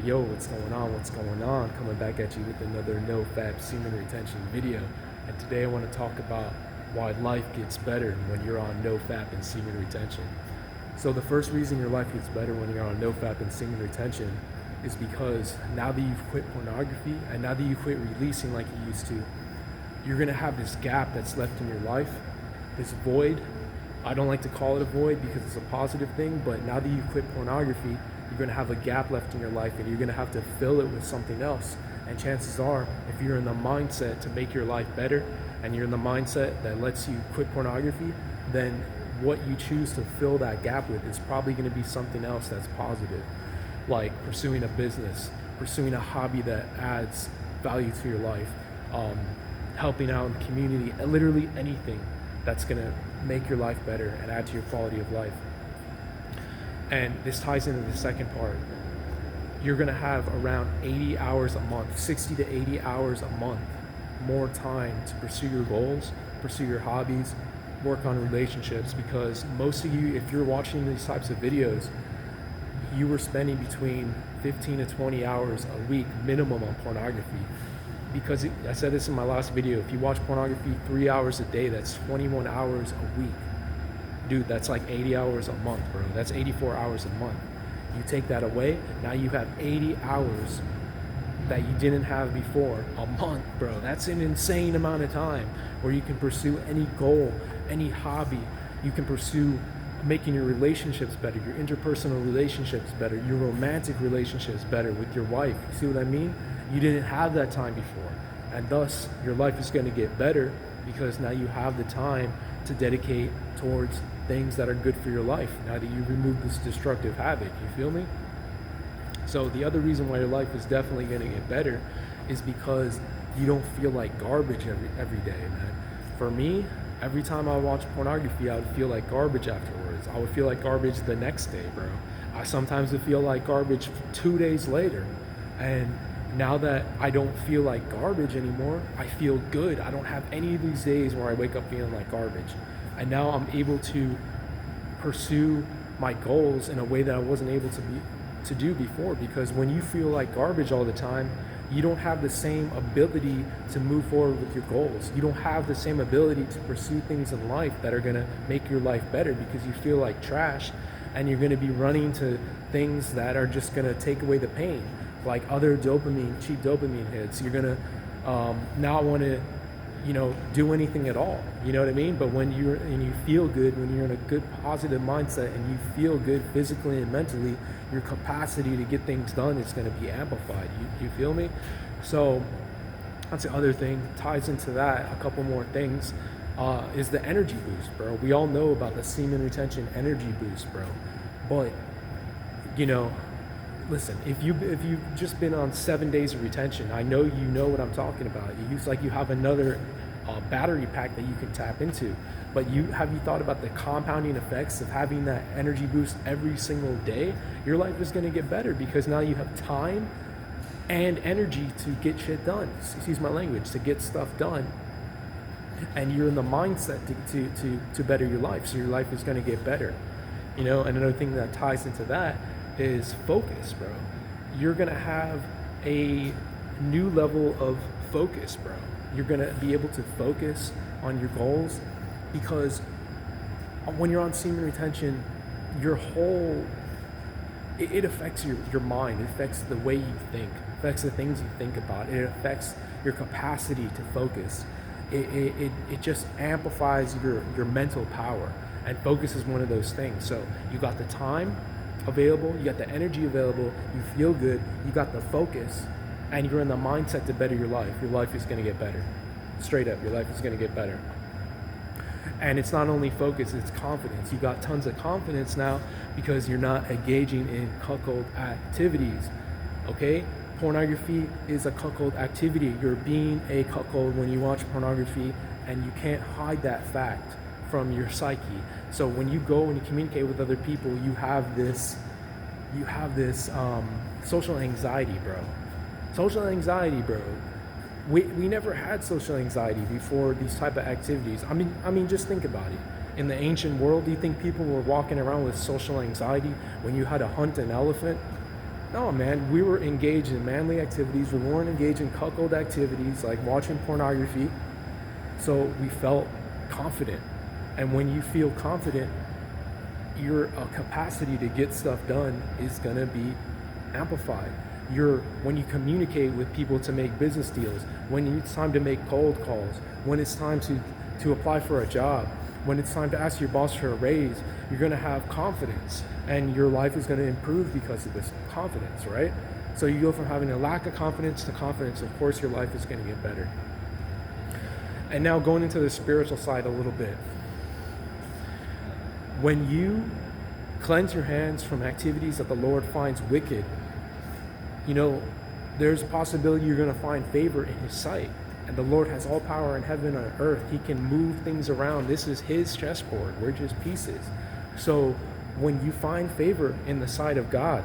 Yo, what's going on? What's going on? Coming back at you with another Nofap Semen Retention video. And today I want to talk about why life gets better when you're on Nofap and Semen Retention. So the first reason your life gets better when you're on Nofap and Semen Retention is because now that you've quit pornography and now that you quit releasing like you used to, you're going to have this gap that's left in your life, this void. I don't like to call it a void because it's a positive thing, but now that you've quit pornography, you're going to have a gap left in your life and you're going to have to fill it with something else. And chances are, if you're in the mindset to make your life better and you're in the mindset that lets you quit pornography, then what you choose to fill that gap with is probably going to be something else that's positive, like pursuing a business, pursuing a hobby that adds value to your life, helping out in the community, literally anything that's going to make your life better and add to your quality of life. And this ties into the second part. You're going to have around 80 hours a month, 60 to 80 hours a month more time to pursue your goals, pursue your hobbies, work on relationships, because most of you, if you're watching these types of videos, you were spending between 15 to 20 hours a week minimum on pornography. Because I said this in my last video, if you watch pornography 3 hours a day, that's 21 hours a week. Dude, that's like 80 hours a month, bro. That's 84 hours a month. You take that away, now you have 80 hours that you didn't have before a month, bro. That's an insane amount of time where you can pursue any goal, any hobby. You can pursue making your relationships better, your interpersonal relationships better, your romantic relationships better with your wife. You see what I mean? You didn't have that time before. And thus, your life is going to get better because now you have the time to dedicate towards things that are good for your life now that you remove this destructive habit. You feel me? So the other reason why your life is definitely going to get better is because you don't feel like garbage every day, man. For me, every time I watch pornography, I would feel like garbage afterwards. I would feel like garbage the next day, bro. I sometimes would feel like garbage 2 days later. And now that I don't feel like garbage anymore, I feel good. I don't have any of these days where I wake up feeling like garbage. And now I'm able to pursue my goals in a way that I wasn't able to do before, because when you feel like garbage all the time, you don't have the same ability to move forward with your goals. You don't have the same ability to pursue things in life that are gonna make your life better because you feel like trash, and you're gonna be running to things that are just gonna take away the pain, like other cheap dopamine hits. You're gonna not wanna do anything at all. You know what I mean? But when you feel good, when you're in a good positive mindset and you feel good physically and mentally, your capacity to get things done is going to be amplified. You feel me? So that's the other thing. Ties into that, a couple more things, is the energy boost, bro. We all know about the semen retention energy boost, bro. But listen, if you've just been on 7 days of retention, I know you know what I'm talking about. It's like you have another battery pack that you can tap into. But have you thought about the compounding effects of having that energy boost every single day? Your life is going to get better because now you have time and energy to get shit done. Excuse my language, to get stuff done. And you're in the mindset to better your life. So your life is going to get better. And another thing that ties into that is focus, bro. You're gonna have a new level of focus, bro. You're gonna be able to focus on your goals because when you're on semen retention, it affects your mind. It affects the way you think. It affects the things you think about. It affects your capacity to focus. It just amplifies your mental power, and focus is one of those things. So you got the time available, you got the energy available, you feel good, you got the focus, and you're in the mindset to better your life. Your life is going to get better. Straight up, your life is going to get better. And it's not only focus, it's confidence. You got tons of confidence now because you're not engaging in cuckold activities. Okay? Pornography is a cuckold activity. You're being a cuckold when you watch pornography, and you can't hide that fact from your psyche. So when you go and you communicate with other people, you have this social anxiety, bro. Social anxiety, bro. We never had social anxiety before these type of activities. I mean, just think about it. In the ancient world, do you think people were walking around with social anxiety when you had to hunt an elephant? No, man, we were engaged in manly activities. We weren't engaged in cuckold activities like watching pornography. So we felt confident. And when you feel confident, your capacity to get stuff done is going to be amplified. When you communicate with people to make business deals, when it's time to make cold calls, when it's time to apply for a job, when it's time to ask your boss for a raise, you're going to have confidence, and your life is going to improve because of this confidence, right? So you go from having a lack of confidence to confidence. Of course, your life is going to get better. And now going into the spiritual side a little bit. When you cleanse your hands from activities that the Lord finds wicked, there's a possibility you're going to find favor in His sight. And the Lord has all power in heaven and earth. He can move things around. This is His chessboard. We're just pieces. So when you find favor in the sight of God,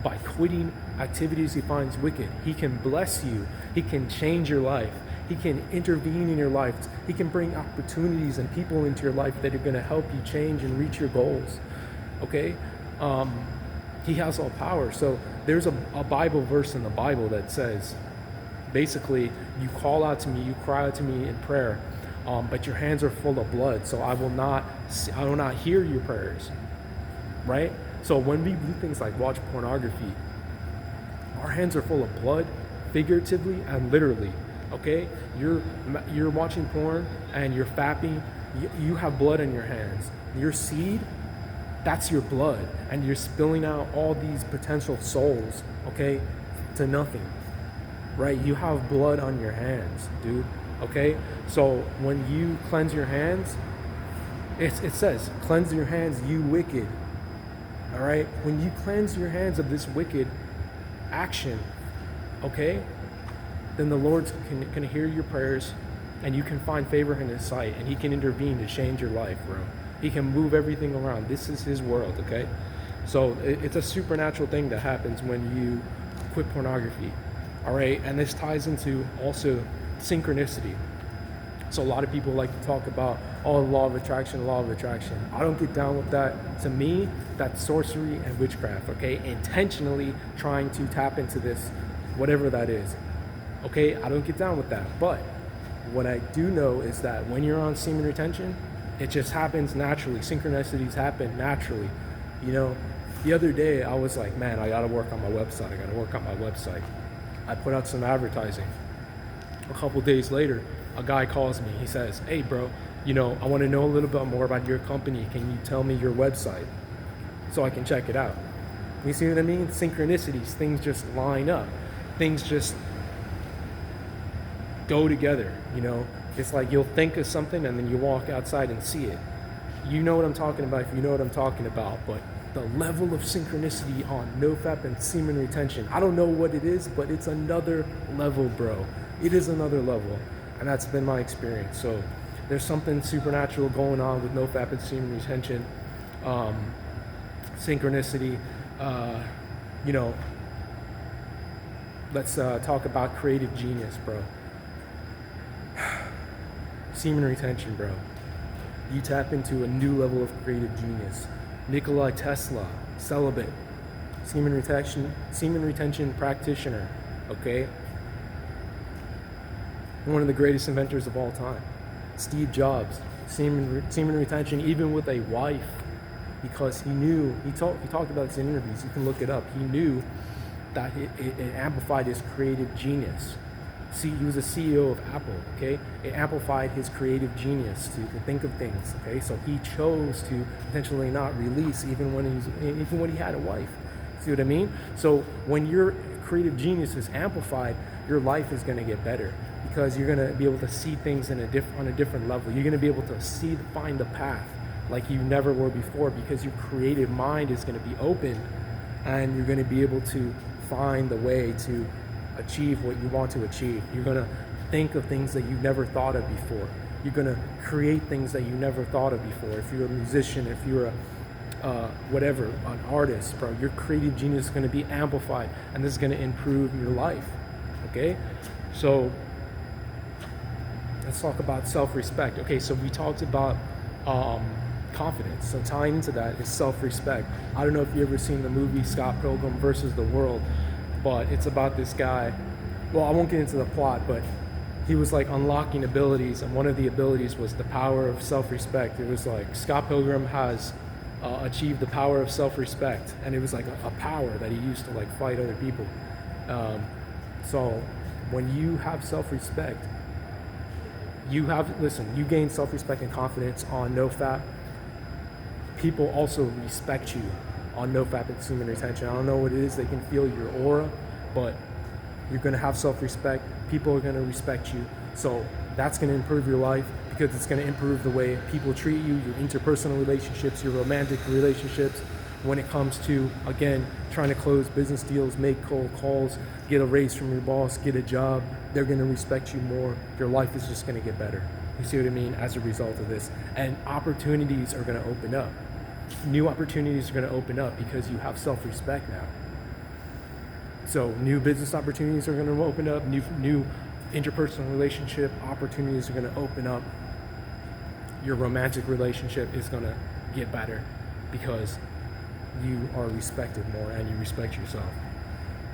by quitting activities He finds wicked, He can bless you. He can change your life. He can intervene in your life. He can bring opportunities and people into your life that are going to help you change and reach your goals. Okay? He has all power. So there's a Bible verse in the Bible that says, basically, you call out to me, you cry out to me in prayer, but your hands are full of blood, so I will not hear your prayers, right? So when we do things like watch pornography, our hands are full of blood, figuratively and literally. Okay, you're watching porn and you're fapping. You have blood in your hands. Your seed, that's your blood, and you're spilling out all these potential souls. Okay, to nothing. Right? You have blood on your hands, dude. Okay, so when you cleanse your hands, it says, "Cleanse your hands, you wicked." All right, when you cleanse your hands of this wicked action, okay, then the Lord can hear your prayers, and you can find favor in His sight, and He can intervene to change your life, bro. He can move everything around. This is His world, okay? So it's a supernatural thing that happens when you quit pornography, all right? And this ties into also synchronicity. So a lot of people like to talk about, law of attraction. I don't get down with that. To me, that's sorcery and witchcraft, okay? Intentionally trying to tap into this, whatever that is. Okay, I don't get down with that. But what I do know is that when you're on semen retention, it just happens naturally. Synchronicities happen naturally. The other day I was like, man, I gotta work on my website. I put out some advertising. A couple days later, a guy calls me. He says, hey bro, I want to know a little bit more about your company. Can you tell me your website so I can check it out? You see what I mean? Synchronicities, things just line up. Things just go together. It's like you'll think of something and then you walk outside and see it. You know what I'm talking about if you know what I'm talking about. But the level of synchronicity on Nofap and Semen Retention, I don't know what it is, but it's another level, bro. It is another level, and that's been my experience. So there's something supernatural going on with Nofap and Semen Retention, synchronicity. Let's talk about creative genius, bro. Semen retention, bro. You tap into a new level of creative genius. Nikola Tesla, celibate, semen retention practitioner, okay? One of the greatest inventors of all time. Steve Jobs, semen retention, even with a wife, because he knew, he talked about this in interviews, you can look it up, he knew that it amplified his creative genius. See, he was a CEO of Apple, okay? It amplified his creative genius to think of things, okay? So he chose to potentially not release even when he had a wife. See what I mean? So when your creative genius is amplified, your life is going to get better because you're going to be able to see things on a different level. You're going to be able to find the path like you never were before because your creative mind is going to be open and you're going to be able to find the way to achieve what you want to achieve. You're going to think of things that you never thought of before. You're going to create things that you never thought of before. If you're a musician, if you're an artist, bro, your creative genius is going to be amplified, and this is going to improve your life. Okay? So let's talk about self-respect. Okay, so we talked about confidence. So tying into that is self-respect. I don't know if you've ever seen the movie Scott Pilgrim versus the World, but it's about this guy. Well, I won't get into the plot, but he was like unlocking abilities, and one of the abilities was the power of self-respect. It was like Scott Pilgrim has achieved the power of self-respect, and it was like a power that he used to like fight other people. So when you have self-respect, you gain self-respect and confidence on Nofap. People also respect you on Nofap and Semen Retention. I don't know what it is, they can feel your aura, but you're gonna have self-respect. People are gonna respect you. So that's gonna improve your life, because it's gonna improve the way people treat you, your interpersonal relationships, your romantic relationships. When it comes to, again, trying to close business deals, make cold calls, get a raise from your boss, get a job, they're gonna respect you more. Your life is just gonna get better. You see what I mean? As a result of this. And opportunities are gonna open up. New opportunities are gonna open up because you have self-respect now. So new business opportunities are gonna open up, new interpersonal relationship opportunities are gonna open up. Your romantic relationship is gonna get better because you are respected more and you respect yourself.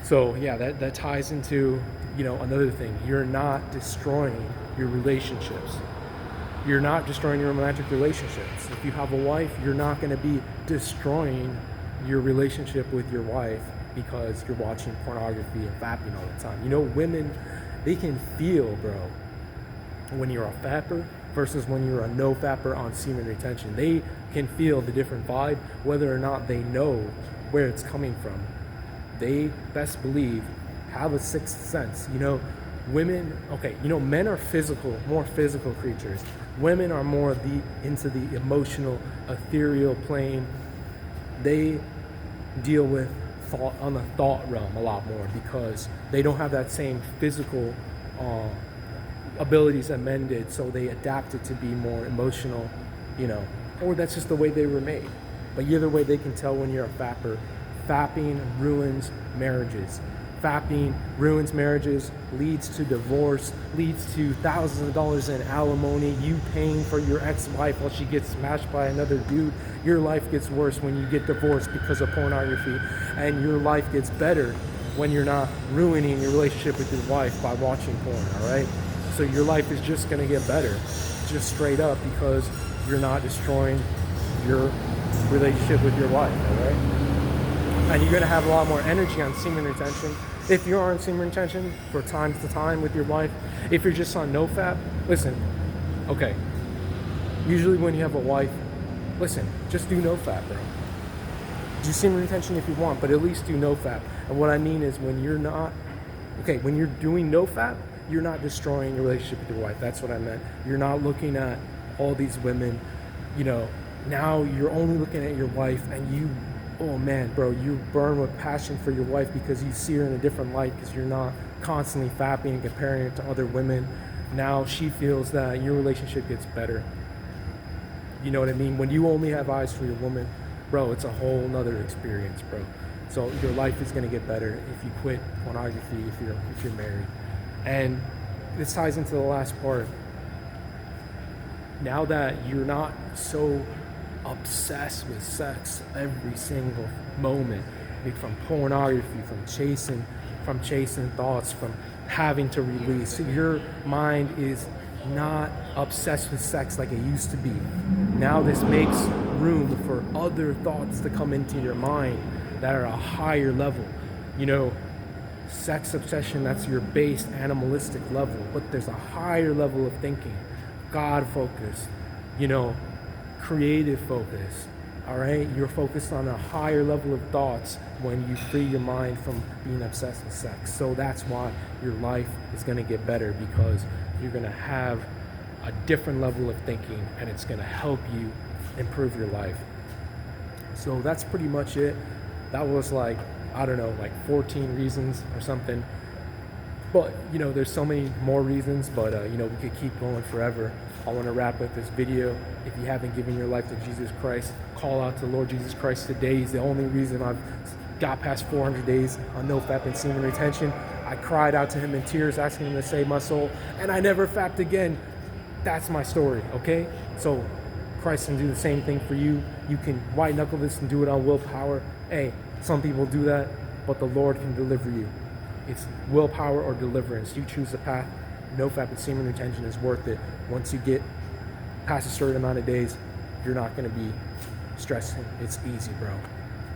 So yeah, that ties into, another thing. You're not destroying your relationships. You're not destroying your romantic relationships. If you have a wife, you're not gonna be destroying your relationship with your wife because you're watching pornography and fapping all the time. Women, they can feel, bro, when you're a fapper versus when you're a no-fapper on semen retention. They can feel the different vibe, whether or not they know where it's coming from. They best believe have a sixth sense. Women, men are more physical creatures. Women are more into the emotional, ethereal plane. They deal with thought on the thought realm a lot more because they don't have that same physical abilities that men did, so they adapted to be more emotional, or that's just the way they were made. But either way, they can tell when you're a fapper. Fapping ruins marriages. Fapping ruins marriages, leads to divorce, leads to thousands of dollars in alimony, you paying for your ex-wife while she gets smashed by another dude. Your life gets worse when you get divorced because of pornography, and your life gets better when you're not ruining your relationship with your wife by watching porn, all right? So your life is just gonna get better, just straight up, because you're not destroying your relationship with your wife, all right? And you're gonna have a lot more energy on semen retention. If you're on semen retention for time to time with your wife, if you're just on Nofap, listen, okay, usually when you have a wife, listen, just do Nofap, bro. Do semen retention if you want, but at least do Nofap. And what I mean is when you're doing Nofap, you're not destroying your relationship with your wife. That's what I meant. You're not looking at all these women, now you're only looking at your wife and oh man, bro, you burn with passion for your wife because you see her in a different light because you're not constantly fapping and comparing it to other women. Now she feels that your relationship gets better. You know what I mean? When you only have eyes for your woman, bro, it's a whole nother experience, bro. So your life is gonna get better if you quit pornography, if you're married. And this ties into the last part. Now that you're not so obsessed with sex every single moment, from pornography, from chasing thoughts, from having to release, your mind is not obsessed with sex like it used to be. Now this makes room for other thoughts to come into your mind that are a higher level. Sex obsession, that's your base animalistic level, but there's a higher level of thinking, God focus, creative focus, all right? You're focused on a higher level of thoughts when you free your mind from being obsessed with sex. So that's why your life is gonna get better, because you're gonna have a different level of thinking and it's gonna help you improve your life. So that's pretty much it. That was like 14 reasons or something. But, there's so many more reasons, but, we could keep going forever. I want to wrap up this video. If you haven't given your life to Jesus Christ, call out to Lord Jesus Christ today. He's the only reason I've got past 400 days on Nofap and Semen Retention. I cried out to him in tears, asking him to save my soul, and I never fapped again. That's my story, okay? So Christ can do the same thing for you. You can white knuckle this and do it on willpower. Hey, some people do that, but the Lord can deliver you. It's willpower or deliverance. You choose the path. Nofap and semen retention is worth it. Once you get past a certain amount of days, you're not going to be stressing. It's easy, bro.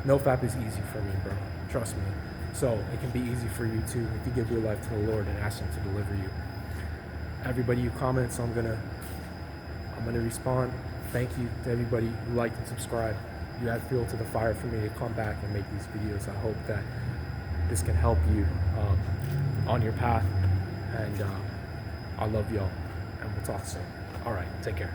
Nofap is easy for me, bro. Trust me. So it can be easy for you too if you give your life to the Lord and ask Him to deliver you. Everybody who comments, I'm gonna respond. Thank you to everybody who liked and subscribed. You add fuel to the fire for me to come back and make these videos. I hope that this can help you on your path. And I love y'all. And we'll talk soon. All right, take care.